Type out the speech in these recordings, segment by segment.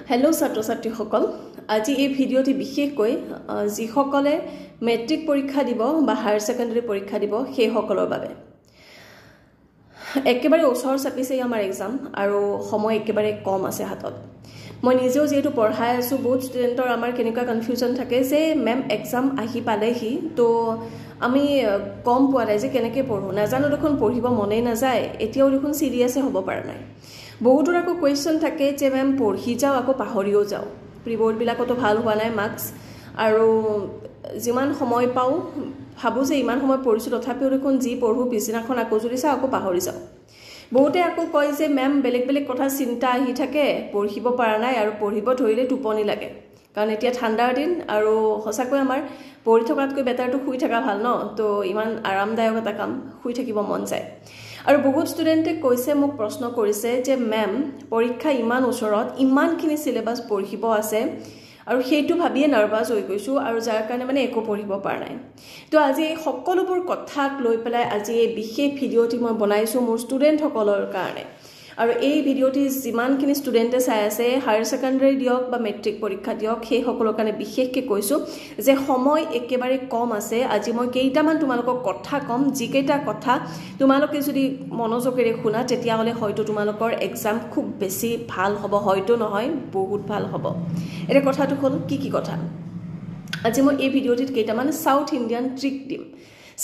hello' ছাত্ৰ ছাত্ৰীসকল আজি এই ভিডিঅ'টি বিশেষকৈ যিসকলে মেট্ৰিক পৰীক্ষা দিব বা হায়াৰ সেকেন্ডাৰী পৰীক্ষা দিব সেই সকলৰ বাবে একেবাৰে ওচৰ চাপিছে আমাৰ এক্সাম আৰু সময় একেবাৰে কম আছে হাতত মই নিজেও যেটো পঢ়াই আছো বহুত ষ্টুডেন্টৰ আমাৰ কেনেকা কনফিউজন থাকে যে মেম এক্সাম আহি পালেহি তো আমি কম পোৱা নাই যে কেনেকৈ পঢ়ো নাজানো দেখোন পঢ়িব মনে নাযায় এতিয়াও দেখোন সিৰিয়াসে হ'ব পৰা নাই বহুতৰ আকৌ কোৱেশ্চন থাকে যে মেম পঢ়ি যাও আকৌ পাহৰিও যাও প্ৰিবোৰ্ড বিলাকতো ভাল হোৱা নাই মাৰ্কস আৰু যিমান সময় পাও ভাবো যে ইমান সময় পঢ়িছো তথাপিও দেখোন যি পঢ়ো পিছদিনাখন আকৌ যদি চাও আকৌ পাহৰি যাও বহুতে আকৌ কয় যে মেম বেলেগ বেলেগ কথা চিন্তা আহি থাকে পঢ়িব পৰা নাই আৰু পঢ়িব ধৰিলে টোপনি লাগে কাৰণ এতিয়া ঠাণ্ডাৰ দিন আৰু হসাকৈ আমাৰ পঢ়ি থকাতকৈ বেটাৰটো শুই থকা ভাল ন তো ইমান আৰামদায়ক এটা কাম শুই থাকিব মন যায় আৰু বহুত ষ্টুডেন্টে কৈছে মোক প্ৰশ্ন কৰিছে যে মেম পৰীক্ষা ইমান ওচৰত ইমানখিনি সিলেবাস পঢ়িব আছে আৰু সেইটো ভাবিয়ে নাৰ্ভাস হৈ গৈছো আৰু যাৰ কাৰণে মানে একো পঢ়িব পৰা নাই তো আজি এই সকলোবোৰ কথাক লৈ পেলাই আজি এই বিশেষ ভিডিঅ'টি মই বনাইছো মোৰ ষ্টুডেন্ট সকলৰ কাৰণে আৰু এই ভিডিঅ'টি যিমানখিনি ষ্টুডেন্টে চাই আছে হায়াৰ সেকেন্ডাৰী দিয়ক বা মেট্ৰিক পৰীক্ষা দিয়ক সেই সকলৰ কাৰণে বিশেষকৈ কৈছো যে সময় একেবাৰে কম আছে আজি মই কেইটামান তোমালোকক কথা কম যিকেইটা কথা তোমালোকে যদি মনোযোগেৰে শুনা তেতিয়া হলে হয়তো তোমালোকৰ এক্সাম খুব বেছি ভাল হ'ব হয়তো নহয় বহুত ভাল হ'ব এটা কথাটো হ'ল কি কথা আজি মই এই ভিডিঅ'টিত কেইটামান সাউথ ইণ্ডিয়ান ট্ৰিক দিম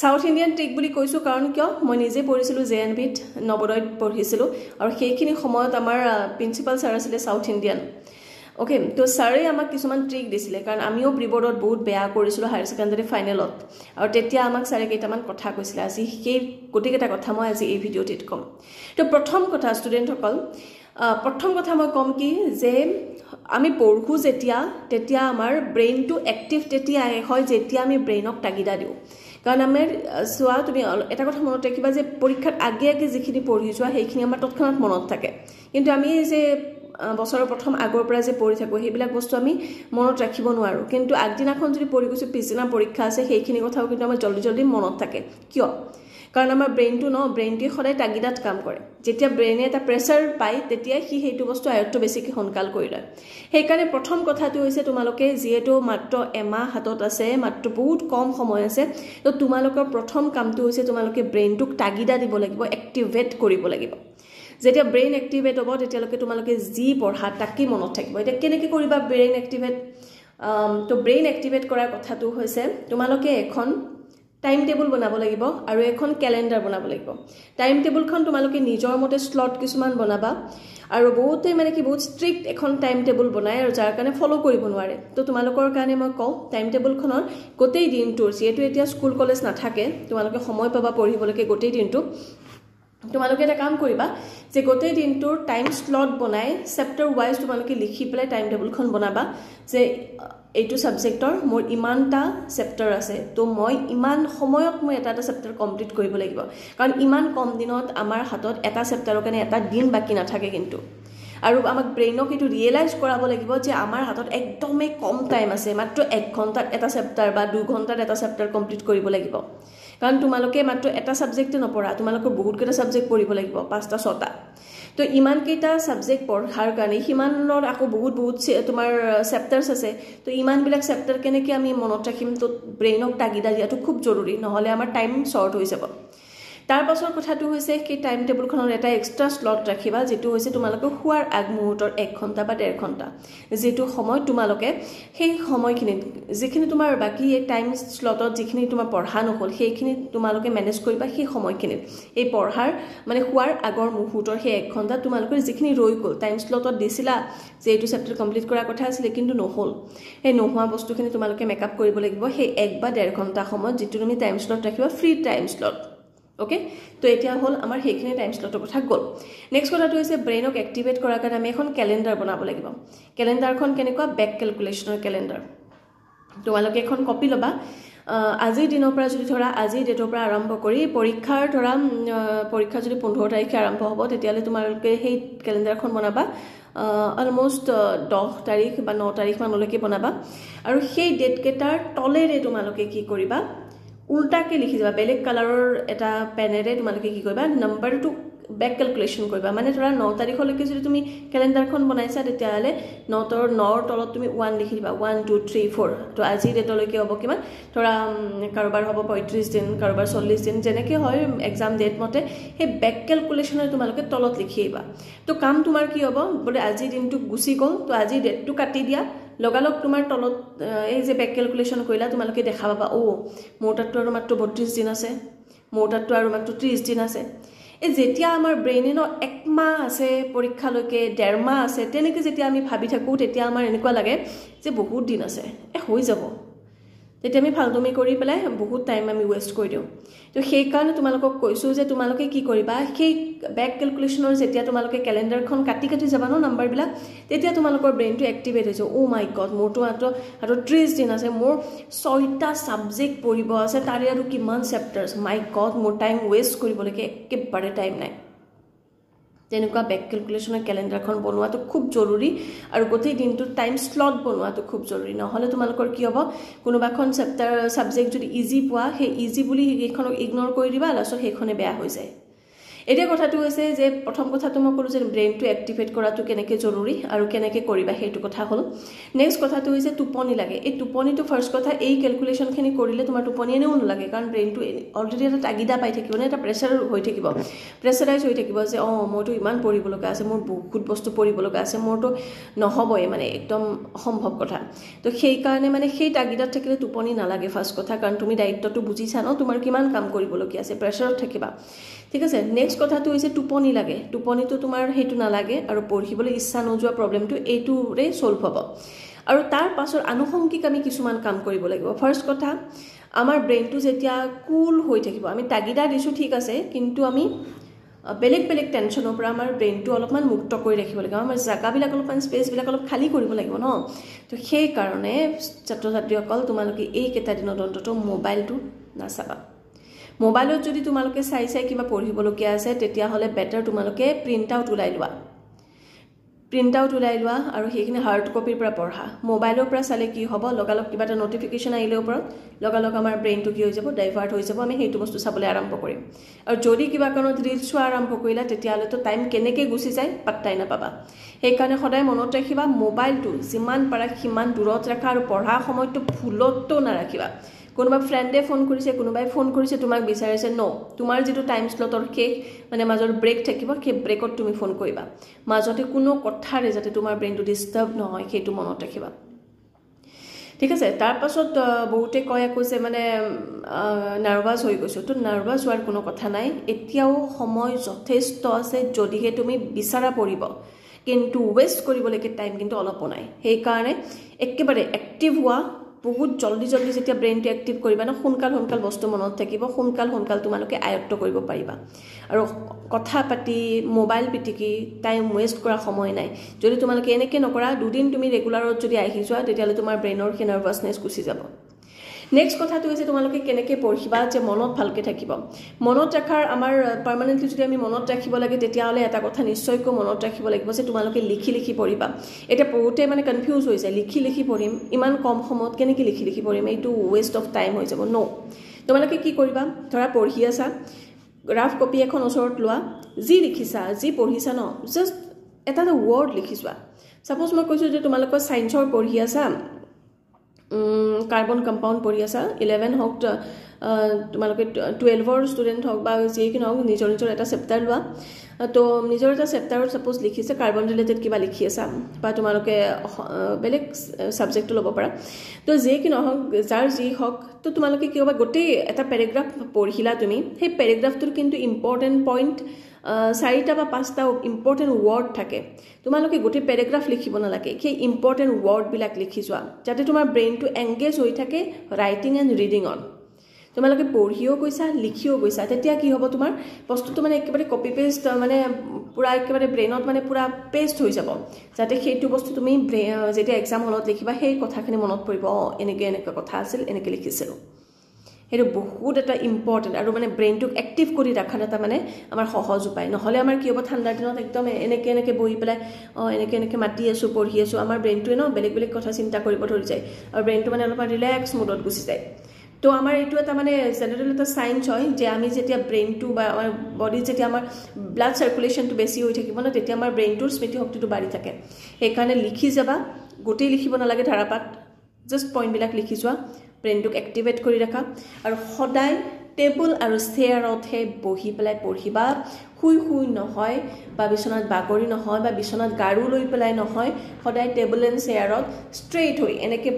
সাউথ ইণ্ডিয়ান ট্ৰিক বুলি কৈছো কাৰণ কিয় মই নিজে পঢ়িছিলো জেএনভিত নৱোদয়ত পঢ়িছিলো আৰু সেইখিনি সময়ত আমাৰ প্ৰিন্সিপাল স্যাৰ আছিল সাউথ ইণ্ডিয়ান ওকে তো স্যাৰে আমাক কিছুমান ট্ৰিক দিছিলে কাৰণ আমিও প্ৰিবোৰ্ডত বহুত বেয়া কৰিছিলো হায়াৰ সেকেন্ডাৰী ফাইনেলত আৰু তেতিয়া আমাক স্যাৰে কেইটামান কথা কৈছিলে আজি সেই গোটেইটা কথা মই আজি এই ভিডিঅ'টিত কম তো প্ৰথম কথা ষ্টুডেন্টসকল প্ৰথম কথা মই কম কি যে আমি পঢ়ো তেতিয়া আমাৰ ব্ৰেইনটো এক্টিভ তেতিয়া হয় যেতিয়া আমি ব্ৰেইনক তাগিদা দিও কাৰণ আমাৰ সোৱা তুমি এটা কথা মনত ৰাখিবা যে পৰীক্ষাত আগে যিখিনি পঢ়ি যোৱা সেইখিনি আমাৰ তৎক্ষণাত মনত থাকে কিন্তু আমি যে বছৰৰ প্ৰথম আগৰ পৰা যে পঢ়ি থাকো সেইবিলাক বস্তু আমি মনত ৰাখিব নোৱাৰো কিন্তু আগদিনাখন যদি পঢ়ি গৈছো পিছদিনা পৰীক্ষা আছে সেইখিনি কথাও কিন্তু আমাৰ জলদি মনত থাকে কিয় কাৰণ আমাৰ ব্ৰেইনটো সদায় তাগিদাত কাম কৰে যেতিয়া ব্ৰেইনে এটা প্ৰেছাৰ পায় তেতিয়া সেইটো বস্তু আয়ত্ত বেছিকৈ সোনকাল কৰি লয় সেইকাৰণে প্ৰথম কথাটো হৈছে তোমালোকে যেটো মাত্ৰ এমাহ হাতত আছে মাত্ৰ বহুত কম সময় আছে তো তোমালোকৰ প্ৰথম কামটো হৈছে তোমালোকে ব্ৰেইনটোক তাগিদা দিব লাগিব এক্টিভেট কৰিব লাগিব যেতিয়া ব্ৰেইন এক্টিভেট হ'ব তেতিয়ালৈকে তোমালোকে যি পঢ়া তাকে মনত থাকিব এটা কেনেকৈ কৰিবা ব্ৰেইন এক্টিভেট তো ব্ৰেইন এক্টিভেট কৰাৰ কথাটো হৈছে তোমালোকে এখন টাইম টেবুল বনাব লাগিব আৰু এখন ক্যালেন্ডাৰ বনাব লাগিব টাইম টেবুলখন তোমালোকে নিজৰ মতে স্লট কিছুমান বনাবা আৰু বহুতে মানে কি বহুত ষ্ট্ৰিক্ট এখন টাইম টেবুল বনায় আৰু যাৰ কাৰণে ফলো কৰিব নোৱাৰে তো তোমালোকৰ কাৰণে মই কওঁ টাইম টেবুলখনৰ গোটেই দিনটোৰ যেটো এতিয়া স্কুল কলেজ নাথাকে তোমালোকে সময় পাবা পঢ়িবলৈকে গোটেই দিনটো তোমালোকে এটা কাম কৰিবা যে গোটেই দিনটোৰ টাইম স্লট বনাই চেপ্টাৰ ওয়াইজ তোমালোকে লিখি পেলাই টাইম টেবুলখন বনাবা যে এইটো সাবজেক্টৰ মোৰ ইমানটা চেপ্টাৰ আছে তো মই ইমান সময়ত মই এটা চেপ্টাৰ কমপ্লিট কৰিব লাগিব কাৰণ ইমান কম দিনত আমাৰ হাতত এটা চেপ্টাৰৰ কাৰণে এটা দিন বাকি নাথাকে কিন্তু আৰু আমাক ব্ৰেইনক এটো ৰিয়েলাইজ কৰাব লাগিব যে আমাৰ হাতত একদমে কম টাইম আছে মাত্ৰ 1 ঘণ্টাত এটা চেপ্টাৰ বা 2 ঘণ্টাত এটা চেপ্টাৰ কমপ্লিট কৰিব লাগিব কাৰণ তোমালোকে মাত্ৰ এটা সাবজেক্টে নপঢ়া তোমালোকৰ বহুত কেইটা সাবজেক্ট পঢ়িব লাগিব 5টা 6টা তো ইমান কেইটা সাবজেক্ট পঢ়াৰ কাৰণে হিমানৰ আকৌ বহুত তোমাৰ চেপ্টাৰছ আছে তো ইমান বিলাক চেপ্টাৰ কেনেকৈ আমি মনত ৰাখিম তো ব্ৰেইনক তাগিদা দিয়াটো খুব জৰুৰী নহলে আমাৰ টাইম শৰ্ট হৈ যাব তাৰ পাছৰ কথাটো হৈছে কি টাইম টেবুলখনৰ এটা এক্সট্ৰা স্লট ৰাখিবা যেটো হৈছে তোমালোকে শুৱাৰ আগমুহূৰ্তৰ 1 ঘণ্টা বা 1.5 ঘণ্টা যেটো সময় তোমালোকে সেই সময়খিনি যিখিনি তোমাৰ বাকি এই টাইম স্লটত যিখিনি তোমাৰ পঢ়া নহল সেইখিনি তোমালোকে মেনেজ কৰিবা সেই সময়খিনি এই পঢ়াৰ মানে শুৱাৰ আগৰ মুহূৰ্তৰ সেই 1 ঘণ্টা তোমালোকে যিখিনি ৰৈ গল টাইম স্লটত দিছিলা যে এইটো চেপ্টাৰ কমপ্লিট কৰাৰ কথা আছিল কিন্তু নহল এই নোহোৱা বস্তুখিনি তোমালোকে মেকআপ কৰিব লাগিব সেই 1 বা 1.5 ঘণ্টা সময় যেটো তুমি টাইম স্লট ৰাখিবা ফ্ৰী টাইম স্লট ওকে তো এতিয়া হল আমাৰ সেইখিনি টাইম স্লটৰ কথা গল নেক্সট কথাটো হৈছে ব্ৰেইনক এক্টিভেট কৰাৰ কাৰণে আমি এখন ক্যালেন্ডাৰ বনাব লাগিব ক্যালেন্ডাৰখন কেনেকুৱা বেক ক্যালকুলেশনৰ ক্যালেন্ডাৰ তোমালোকে এখন কপি লবা আজিৰ দিনৰ পৰা যদি ধৰা আজিৰ ডেটৰ পৰা আৰম্ভ কৰি পৰীক্ষাৰ ধৰা পৰীক্ষা যদি 15 তাৰিখে আৰম্ভ হ'ব তেতিয়ালে তোমালোকে সেই ক্যালেন্ডাৰখন বনাবা অলমোস্ট 10 তাৰিখ বা 9 তাৰিখ মানলৈকে বনাবা আৰু সেই ডেট কেটাৰ তলেৰে তোমালোকে কি কৰিবা উল্টাকে লিখি যাবা বেলেগ কালাৰৰ এটা পেনেৰে তোমালোকে কি কৰিবা নাম্বাৰটো বেক ক্যালকুলেশন কৰিবা মানে ধৰা 9 তাৰিখলৈকে যদি তুমি ক্যালেন্ডাৰখন বনাইছা তেতিয়াহলে 9ৰ তলত তুমি 1 লিখি দিবা 1 2 3 4 তো আজি ডেটলৈকে হ'ব কিমান ধৰা কাৰোবাৰ হ'ব 35 দিন কাৰোবাৰ 40 দিন যেনেকৈ হয় এক্সাম ডেট মতে সেই বেক ক্যালকুলেশনৰ তোমালোকে তলত লিখিবা তো কাম তোমাৰ কি হ'ব বলে আজি দিনটো গুছি গ'ল তো আজি ডেটটো কাটি দিয়া লগালগ তোমাৰ তলত এই যে বেক ক্যালকুলেশন কৰিলা তোমালোকে দেখা পাবা ও মোৰ তাতটো আৰু মাত্ৰ 32 দিন আছে মোৰ তাতটো আৰু মাত্ৰ 30 দিন আছে এই যেতিয়া আমাৰ ব্ৰেইনে ন এক মাহ আছে পৰীক্ষালৈকে 1.5 মাহ আছে তেনেকৈ যেতিয়া আমি ভাবি থাকো তেতিয়া আমাৰ এনেকুৱা লাগে যে বহুত দিন আছে হৈ যাব তেতিয়া আমি ফালতুমি কৰি পেলাই বহুত টাইম আমি ওয়েষ্ট কৰি দিও তো সেই কাৰণে তোমালোকক কৈছো যে তোমালোকে কি কৰিবা সেই বেক ক্যালকুলেশনৰ যেতিয়া তোমালোকে ক্যালেন্ডাৰখন কাটি যাবা ন নাম্বাৰ বিলাক তেতিয়া তোমালোকৰ ব্ৰেইনটো এক্টিভেট হৈ যাব ও মাই গড মোৰটো আৰু 30 দিন আছে মোৰ 6টা সাবজেক্ট পঢ়িব আছে তাৰে আৰু কিমান চেপ্টাৰছ মাই গড মোৰ টাইম ওয়েষ্ট কৰিবলৈকে একেবাৰে টাইম নাই তেনেকুৱা বেক ক্যালকুলেশনৰ ক্যালেন্ডাৰখন বনোৱাটো খুব জৰুৰী আৰু গোটেই দিনটো টাইম স্লট বনোৱাটো খুব জৰুৰী নহলে তোমালোকৰ কি হ'ব কোনোবাখন চেপ্টাৰ সাবজেক্ট যদি ইজি পোৱা সেই ইজি বুলি এইখনক ইগনোৰ কৰি দিবা লাষ্টত সেইখনে বেয়া হৈ যায় এতিয়া কথাটো হৈছে যে প্ৰথম কথাটো মই ক'লো যে ব্ৰেইনটো এক্টিভেট কৰাটো কেনেকৈ জৰুৰী আৰু কেনেকৈ কৰিবা সেইটো কথা হ'ল নেক্সট কথাটো হৈছে টোপনি লাগে এই টোপনিটো ফাৰ্স্ট কথা এই ক্যালকুলেশনখিনি কৰিলে তোমাৰ টোপনি এনেও নালাগে কাৰণ ব্ৰেইনটো অলৰেডি এটা তাগিদা পাই থাকিব না এটা প্ৰেছাৰ হৈ থাকিব প্ৰেছাৰাইজ হৈ থাকিব যে মইতো ইমান পঢ়িব লগা আছে মোৰ বহুত বস্তু পঢ়িব লগা আছে মোৰতো নহবই মানে একদম অসম্ভৱ কথা তো সেই কাৰণে মানে সেই তাগিদাত থাকিলে টোপনি নালাগে ফাৰ্স্ট কথা কাৰণ তুমি দায়িত্বটো বুজিছা ন তোমাৰ কিমান কাম কৰিবলগীয়া আছে প্ৰেছাৰত থাকিবা ঠিক আছে নেক্সট কথাটো হৈছে টোপনি লাগে টোপনিটো তোমাৰ হেতু নালাগে আৰু পঢ়িবলৈ ইচ্ছা নোযোৱা প্ৰবলেমটো এইটোৰে সলভ হ'ব আৰু তাৰ পাছৰ আনুষংগিক আমি কিছুমান কাম কৰিব লাগিব ফাৰ্স্ট কথা আমাৰ ব্ৰেইনটো যেতিয়া কুল হৈ থাকিব আমি তাগিদা দিছো ঠিক আছে কিন্তু আমি বেলেগ টেনচনৰ পৰা আমাৰ ব্ৰেইনটো অলপমান মুক্ত কৰি ৰাখিব লাগিব আমাৰ জাগাবিলাক অলপমান স্পেচবিলাক অলপ খালি কৰিব লাগিব ন তো সেই কাৰণে ছাত্ৰ-ছাত্ৰীসকল তোমালোকে এই কেইটা দিনৰ অন্তত মোবাইলটো নাচাবা মোবাইলত যদি তোমালোকে চাই কিবা পঢ়িবলগীয়া আছে তেতিয়া হলে বেটাৰ তোমালোকে প্ৰিন্ট আউট উলাই লোৱা আৰু সেইখিনি হাৰ্ড কপিৰ পৰা পঢ়া মোবাইলৰ পৰা চালে কি হ'ব লগালগ কিবা এটা নটিফিকেশন আহিলে ওপৰত লগালগ আমাৰ ব্ৰেইনটো কি হৈ যাব ডাইভাৰ্ট হৈ যাব আমি সেইটো বস্তু চাবলৈ আৰম্ভ কৰিম আৰু যদি কিবা কাৰণত ৰিলছ চোৱা আৰম্ভ কৰিলা তেতিয়াহলে তো টাইম কেনেকৈ গুছি যায় পাত্তাই নাপাবা সেই কাৰণে সদায় মনত ৰাখিবা মোবাইলটো যিমান পাৰা সিমান দূৰত ৰাখা আৰু পঢ়া সময়টো ভুলতো নাৰাখিবা কোনোবা ফ্ৰেণ্ডে ফোন কৰিছে তোমাক বিচাৰিছে নো তোমাৰ যেটো টাইম স্লটৰ শেষ মানে মাজৰ ব্ৰেক থাকিব সেই ব্ৰেকত তুমি ফোন কৰিবা মাজতে কোনো কথাৰে যাতে তোমাৰ ব্ৰেইনটো ডিস্টাৰ্ব নহয় সেইটো মনত ৰাখিবা ঠিক আছে তাৰ পাছত বহুতে কয় কৈছে মানে নাৰ্ভাস হৈ গৈছো তো নাৰ্ভাস হোৱাৰ কোনো কথা নাই এতিয়াও সময় যথেষ্ট আছে যদিহে তুমি বিচাৰা পৰিব কিন্তু ওয়েস্ট কৰিবলৈকে টাইম কিন্তু অলপ নাই সেই কাৰণে একেবাৰে এক্টিভ হোৱা বহুত জলদি যেতিয়া ব্ৰেইনটো এক্টিভ কৰিবা না সোনকাল বস্তু মনত থাকিব সোনকাল তোমালোকে আয়ত্ত কৰিব পাৰিবা আৰু কথা পাতি মোবাইল পিটিকি টাইম ওয়েস্ট কৰা সময় নাই যদি তোমালোকে এনেকৈ নকৰা দুদিন তুমি ৰেগুলাৰত যদি আহি যোৱা তেতিয়ালে তোমাৰ ব্ৰেইনৰ কি নাৰ্ভাসনেস গুছি যাব নেক্সট কথাটো হৈছে তোমালোকে কেনেকৈ পঢ়িবা যে মনত ভালকে থাকিব মনত ৰাখাৰ আমাৰ পাৰ্মানেন্টলি যদি আমি মনত ৰাখিব লাগে তেতিয়াহলে এটা কথা নিশ্চয়কৈ মনত ৰাখিব লাগিব যে তোমালোকে লিখি পঢ়িবা এটা বহুতে মানে কনফিউজ হৈ যায় লিখি পঢ়িম ইমান কম সময়ত কেনেকৈ লিখি পঢ়িম এইটো ওয়েস্ট অফ টাইম হৈ যাব নো তোমালোকে কি কৰিবা ধৰা পঢ়ি আছা ৰাফ কপি এখন ওচৰত লোৱা যি লিখিছা যি পঢ়িছা ন জাস্ট এটা ওয়াৰ্ড লিখি যোৱা সাপোজ মই কৈছো যে তোমালোকৰ সায়েন্সৰ পঢ়ি আছা কাৰ্বন কম্পাউন্ড পঢ়ি আছা 11 হক তোমালোকে 12 ৰ ষ্টুডেন্ট হক বা যি কি নহক নিজৰ এটা চেপ্টাৰ লোৱা তো নিজৰ এটা চেপ্টাৰত সাপোজ লিখিছে কাৰ্বন ৰিলেটেড কিবা লিখি আছা বা তোমালোকে বেলেগ সাবজেক্টটো ল'ব পাৰা তো যি কি নহক যাৰ যি হক তো তোমালোকে কি হ'ব গোটেই এটা প্যাৰাগ্ৰাফ পঢ়িলা তুমি সেই প্যাৰাগ্ৰাফটোৰ কিন্তু ইম্পৰ্টেন্ট পইণ্ট 4টা বা 5টা ইম্পৰ্টেন্ট ওয়াৰ্ড থাকে তোমালোকে গোটেই প্যাৰাগ্ৰাফ লিখিব নালাগে সেই ইম্পৰ্টেন্ট ওয়াৰ্ড বিলাক লিখি যোৱা যাতে তোমাৰ ব্ৰেইনটো এংগেজ হৈ থাকে ৰাইটিং এণ্ড ৰিডিং অন তোমালোকে পঢ়িও গৈছা লিখিও গৈছা তেতিয়া কি হ'ব তোমাৰ বস্তুটো মানে একেবাৰে কপি পেষ্ট মানে পুৰা একেবাৰে ব্ৰেইনত মানে পুৰা পেষ্ট হৈ যাব যাতে সেইটো বস্তু তুমি যেতিয়া এক্সাম হলত লিখিবা সেই কথাখিনি মনত পৰিব এনেকৈ কথা আছিল এনেকৈ লিখিছিলো এটো বহুত এটা ইম্পৰ্টেন্ট আৰু মানে ব্ৰেইনটোক এক্টিভ কৰি ৰাখাৰ এটা মানে আমাৰ সহজ উপায় নহলে আমাৰ কি হ'ব ঠাণ্ডাৰ দিনত একদম এনেকৈ বহি পেলাই এনেকৈ মাতি আছো পঢ়ি আছো আমাৰ ব্ৰেইনটোৱে ন বেলেগ কথা চিন্তা কৰিব ধৰি যায় আৰু ব্ৰেইনটো মানে অলপ ৰিলেক্স মুডত গুছি যায় তো আমাৰ এইটো এটা মানে জেনেৰেল এটা সাইন্স হয় যে আমি যেতিয়া ব্ৰেইনটো বা আমাৰ বডিত যেতিয়া আমাৰ ব্লাড সাৰ্কুলেশনটো বেছি হৈ থাকিব না তেতিয়া আমাৰ ব্ৰেইনটোৰ স্মৃতি শক্তিটো বাঢ়ি থাকে সেইকাৰণে লিখি যাবা গোটেই লিখিব নালাগে ধাৰাপাত জাস্ট পইণ্ট বিলাক লিখি যোৱা ব্ৰেইনটোক এক্টিভেট কৰি ৰাখা আৰু সদায় টেবুল আৰু চেয়াৰতহে বহি পেলাই পঢ়িবা শুই নহয় বা বিছনাত বাগৰি নহয় বা বিছনাত গাৰু লৈ পেলাই নহয় সদায় টেবুল এণ্ড চেয়াৰত ষ্ট্ৰেইট হৈ এনেকে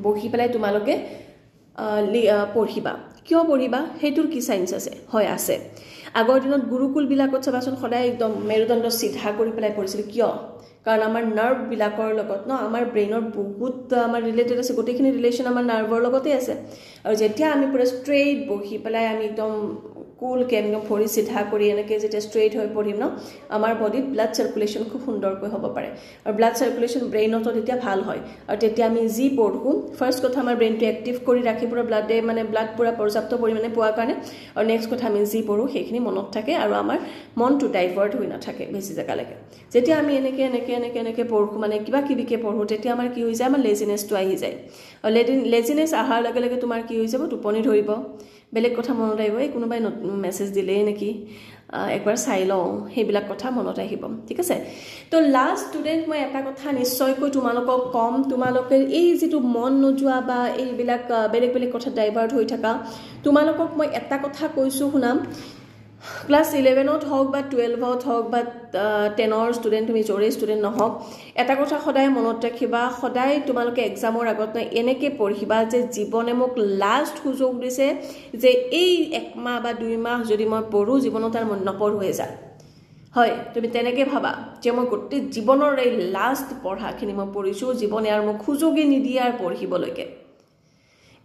বহি পেলাই তোমালোকে পঢ়িবা কিয় পঢ়িবা হেতুৰ কি সাইন্স আছে হয় আছে আগৰ দিনত গুৰুকুল বিলাকত চাবাচোন সদায় একদম মেৰুদণ্ড সিধা কৰি পেলাই পঢ়িছিল কিয় কাৰণ আমাৰ নাৰ্ভ বিলাকৰ লগত ন আমাৰ ব্ৰেইনৰ বহুত আমাৰ ৰিলেটেড আছে গোটেইখিনি ৰিলেশ্যন আমাৰ নাৰ্ভৰ লগতে আছে আৰু যেতিয়া আমি পুৰা ষ্ট্ৰেইট বহি পেলাই আমি একদম কুল কেমনো ভৰি সিধা কৰি এনেকে যেতিয়া ষ্ট্ৰেইট হৈ পঢ়িম ন আমাৰ বডিত ব্লাড সাৰ্কুলেশন খুব সুন্দৰকৈ হ'ব পাৰে আৰু ব্লাড সাৰ্কুলেশন ব্ৰেইনত তেতিয়া ভাল হয় আৰু তেতিয়া আমি যি পঢ়ো ফাৰ্স্ট কথা আমাৰ ব্ৰেইনটো এক্টিভ কৰি ৰাখি পুৰা ব্লাডে মানে ব্লাড পুৰা পৰ্যাপ্ত পৰিমাণে পোৱাৰ কাৰণে আৰু নেক্সট কথা আমি যি পঢ়ো সেইখিনি মনত থাকে আৰু আমাৰ মনটো ডাইভাৰ্ট হৈ নাথাকে বেছি জাগালৈকে যেতিয়া আমি এনেকে পঢ়ো মানে কিবা কিবিকে পঢ়ো তেতিয়া আমাৰ কি হৈ যায় আমাৰ লেজিনেছটো আহি যায় আৰু লেজিনেছ আহাৰ লগে লগে তোমাৰ কি হৈ যাব টোপনি ধৰিব বেলেগ কথা মনত আহিব এই কোনোবাই মেছেজ দিলে নেকি একবাৰ চাই লওঁ সেইবিলাক কথা মনত আহিব ঠিক আছে তো লাষ্ট ষ্টুডেণ্ট মই এটা কথা নিশ্চয়কৈ তোমালোকক কম তোমালোকে এই যেটো মন নোযোৱা বা এইবিলাক বেলেগ কথা ডাইভাৰ্ট হৈ থকা তোমালোকক মই এটা কথা কৈছো শুনাম ক্লাস 11ত হওক বা 12ত হওক বা 10ৰ ষ্টুডেণ্ট তুমি জৰে ষ্টুডেণ্ট নহওক এটা কথা সদায় মনত ৰাখিবা সদায় তোমালোকে এক্সামৰ আগত নাই এনেকে পঢ়িবা যে জীৱনে মোক লাষ্ট সুযোগ দিছে যে এই 1 মাহ বা 2 মাহ যদি মই পঢ়ো জীৱনত আৰু নপঢ় হৈ যায় হয় তুমি তেনেকে ভাবা যে মই গোটেই জীৱনৰ এই লাষ্ট পঢ়াখিনি মই পঢ়িছো জীৱনে আৰু মোক সুযোগই নিদিয়ে আৰু পঢ়িবলৈকে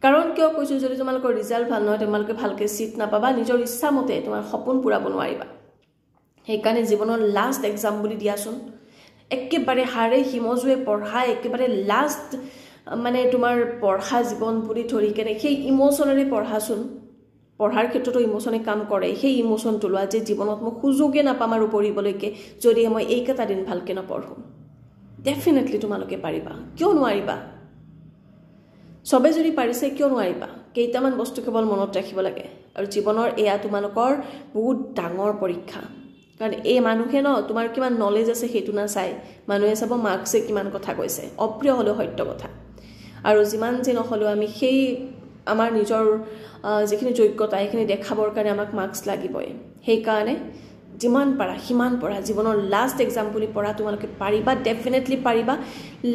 কাৰণ কিয় কৈছো যদি তোমালোকৰ ৰিজাল্ট ভাল নহয় তোমালোকে ভালকে সিট নাপাবা নিজৰ ইচ্ছা মতে তোমাৰ সপোন পুৰা বনোৱাৰিবা সেইকাৰণে জীৱনৰ লাষ্ট এক্সাম বুলি দিয়াচোন একেবাৰে হাৰে হিমজুৱে পঢ়া একেবাৰে লাষ্ট মানে তোমাৰ পঢ়া জীৱন বুলি ধৰি কেনে সেই ইমোশনেৰে পঢ়াচোন পঢ়াৰ ক্ষেত্ৰতো ইমোশনে কাম কৰে সেই ইমোশন তোলা যে জীৱনত মই সুযোগে নাপাম আৰু পঢ়িবলৈকে যদি মই এইকেইটা দিন ভালকে নপঢ়ো ডেফিনেটলি তোমালোকে পাৰিবা কিয় নোৱাৰিবা সবে যদি পাৰিছে কিয় নোৱাৰিবা কেইটামান বস্তু কেৱল মনত ৰাখিব লাগে আৰু জীৱনৰ এয়া তোমালোকৰ বহুত ডাঙৰ পৰীক্ষা কাৰণ এই মানুহে ন তোমাৰ কিমান নলেজ আছে হেতু না চাই মানুহে চাব মাৰ্কসে কিমান কথা কৈছে অপ্ৰিয় হলো সত্য কথা আৰু যিমান যে নহলো আমি সেই আমাৰ নিজৰ যিখিনি যোগ্যতা এইখিনি দেখাবৰ কাৰণে আমাক মাৰ্কস লাগিবই সেই কাৰণে যিমান পাৰা হিমান পঢ়া জীৱনৰ লাষ্ট এক্সাম বুলি পঢ়া তোমালোকে পাৰিবা ডেফিনেটলি পাৰিবা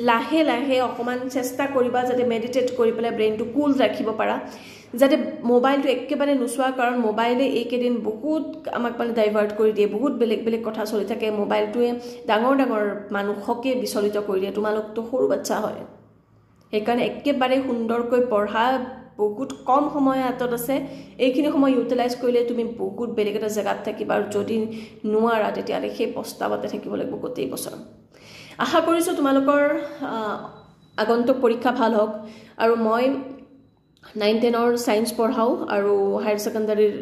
লাহে লাহে অকমান চেষ্টা কৰিবা যাতে মেডিটেট কৰি পেলাই ব্ৰেইনটো কুল ৰাখিব পাৰা যাতে মোবাইলটো একেবাৰে নুচোৱা কাৰণ মোবাইলে এইকেদিন বহুত আমাক মানে ডাইভাৰ্ট কৰি দিয়ে বহুত বেলেগ কথা চলি থাকে মোবাইলটোৱে ডাঙৰ মানুহকে বিচলিত কৰি দিয়ে তোমালোকতো সৰু বাচ্চা হয় সেইকাৰণে একেবাৰে সুন্দৰকৈ পঢ়া বহুত কম সময় হাতত আছে এইখিনি সময় ইউটিলাইজ কৰিলে তুমি বহুত বেলেগ এটা জায়গাত থাকিবা আৰু যদি নোৱাৰা তেতিয়ালে সেই প্ৰস্তাৱতে থাকিব লাগিব গোটেই বছৰ আশা কৰিছো তোমালোকৰ আগন্তুক পৰীক্ষা ভাল হওক আৰু মই 9-10ৰ সায়েন্স পঢ়াও আৰু হায়াৰ সেকেন্ডাৰীৰ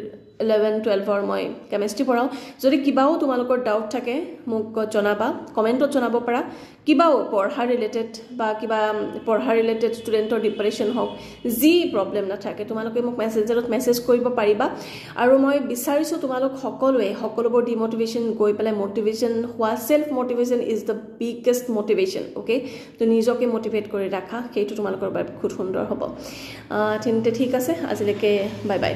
11-12ৰ মই কেমিষ্ট্ৰি পঢ়াও যদি কিবাও তোমালোকৰ ডাউট থাকে মোক জনাবা কমেন্টত জনাব পাৰা কিবাও পঢ়া ৰিলেটেড বা কিবা পঢ়া ৰিলেটেড ষ্টুডেন্টৰ ডিপ্ৰেছন হওক যি প্ৰবলেম না থাকে তোমালোকে মোক মেছেজত মেছেজ কৰিব পাৰিবা আৰু মই বিচাৰিছো তোমালোক সকলোবোৰ ডিমোটিভেশন গৈ পেলাই মোটিভেশন হোৱা self motivation is the biggest motivation okay তো নিজকে মোটিভেট কৰি ৰাখা সেইটো তোমালোকৰ বাবে খুব সুন্দৰ হ'ব ঠিক আছে আজিলৈকে বাই বাই